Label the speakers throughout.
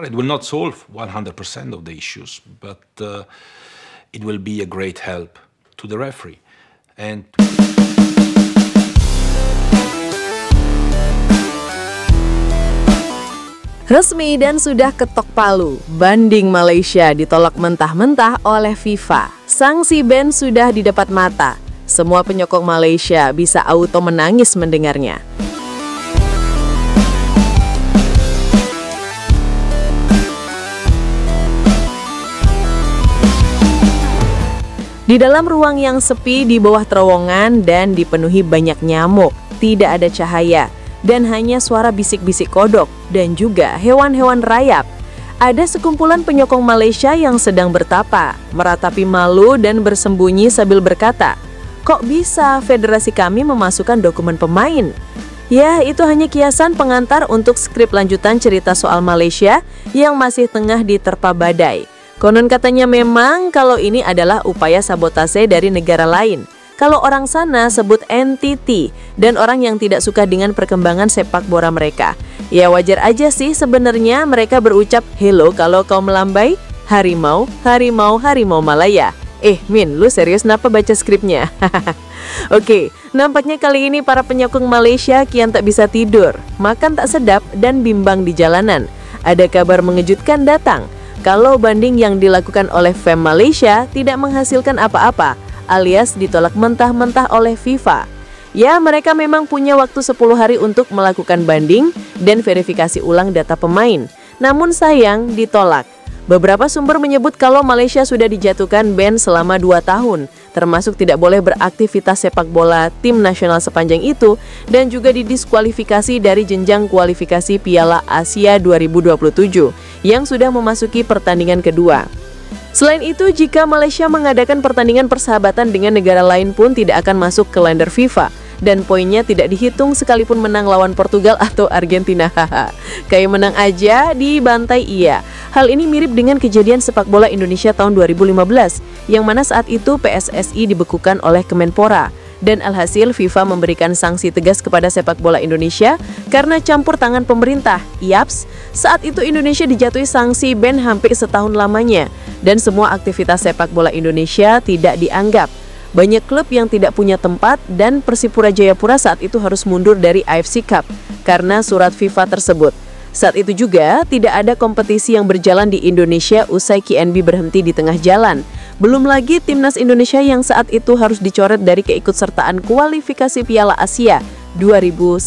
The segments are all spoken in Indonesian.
Speaker 1: Well, it will not solve 100% of the issues, but it will be a great help to the referee. And
Speaker 2: resmi dan sudah ketok palu, banding Malaysia ditolak mentah-mentah oleh FIFA. Sanksi ban sudah didapat mata. Semua penyokong Malaysia bisa auto menangis mendengarnya. Di dalam ruang yang sepi di bawah terowongan dan dipenuhi banyak nyamuk, tidak ada cahaya, dan hanya suara bisik-bisik kodok dan juga hewan-hewan rayap. Ada sekumpulan penyokong Malaysia yang sedang bertapa, meratapi malu dan bersembunyi sambil berkata, "Kok bisa federasi kami memasukkan dokumen pemain?" Ya, itu hanya kiasan pengantar untuk skrip lanjutan cerita soal Malaysia yang masih tengah diterpa badai. Konon katanya memang kalau ini adalah upaya sabotase dari negara lain. Kalau orang sana sebut NTT dan orang yang tidak suka dengan perkembangan sepak bola mereka. Ya wajar aja sih sebenarnya mereka berucap hello kalau kau melambai, harimau, harimau, harimau Malaya. Min, lu serius kenapa baca skripnya? Oke, nampaknya kali ini para penyokong Malaysia kian tak bisa tidur, makan tak sedap dan bimbang di jalanan. Ada kabar mengejutkan datang, kalau banding yang dilakukan oleh FEM Malaysia tidak menghasilkan apa-apa, alias ditolak mentah-mentah oleh FIFA. Ya, mereka memang punya waktu 10 hari untuk melakukan banding dan verifikasi ulang data pemain. Namun sayang, ditolak. Beberapa sumber menyebut kalau Malaysia sudah dijatuhkan ban selama 2 tahun, termasuk tidak boleh beraktivitas sepak bola tim nasional sepanjang itu, dan juga didiskualifikasi dari jenjang kualifikasi Piala Asia 2027, yang sudah memasuki pertandingan kedua. Selain itu, jika Malaysia mengadakan pertandingan persahabatan dengan negara lain pun tidak akan masuk kalender FIFA, dan poinnya tidak dihitung sekalipun menang lawan Portugal atau Argentina. Kayak menang aja dibantai iya. Hal ini mirip dengan kejadian sepak bola Indonesia tahun 2015, yang mana saat itu PSSI dibekukan oleh Kemenpora. Dan alhasil FIFA memberikan sanksi tegas kepada sepak bola Indonesia karena campur tangan pemerintah. Yaps, saat itu Indonesia dijatuhi sanksi ban hampir setahun lamanya dan semua aktivitas sepak bola Indonesia tidak dianggap. Banyak klub yang tidak punya tempat dan Persipura Jayapura saat itu harus mundur dari AFC Cup karena surat FIFA tersebut. Saat itu juga tidak ada kompetisi yang berjalan di Indonesia usai KNB berhenti di tengah jalan. Belum lagi timnas Indonesia yang saat itu harus dicoret dari keikutsertaan kualifikasi Piala Asia 2019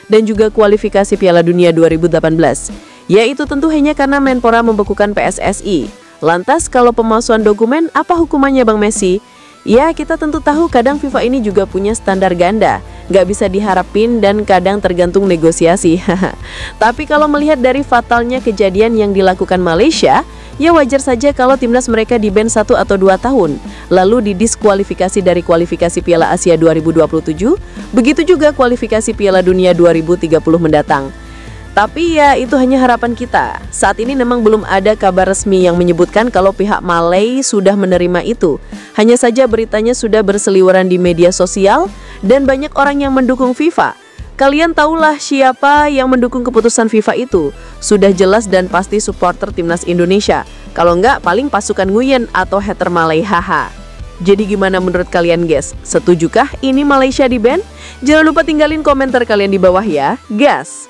Speaker 2: dan juga kualifikasi Piala Dunia 2018. Ya, itu tentu hanya karena Menpora membekukan PSSI. Lantas kalau pemalsuan dokumen, apa hukumannya Bang Messi? Ya, kita tentu tahu kadang FIFA ini juga punya standar ganda. Nggak bisa diharapin dan kadang tergantung negosiasi. Tapi kalau melihat dari fatalnya kejadian yang dilakukan Malaysia, ya wajar saja kalau timnas mereka di-ban 1 atau 2 tahun, lalu didiskualifikasi dari kualifikasi Piala Asia 2027, begitu juga kualifikasi Piala Dunia 2030 mendatang. Tapi ya itu hanya harapan kita. Saat ini memang belum ada kabar resmi yang menyebutkan kalau pihak Malay sudah menerima itu. Hanya saja beritanya sudah berseliweran di media sosial dan banyak orang yang mendukung FIFA. Kalian tahulah siapa yang mendukung keputusan FIFA itu. Sudah jelas dan pasti supporter timnas Indonesia. Kalau enggak paling pasukan Nguyen atau hater Malay, haha. Jadi gimana menurut kalian guys? Setujukah ini Malaysia di-ban? Jangan lupa tinggalin komentar kalian di bawah ya. Gas!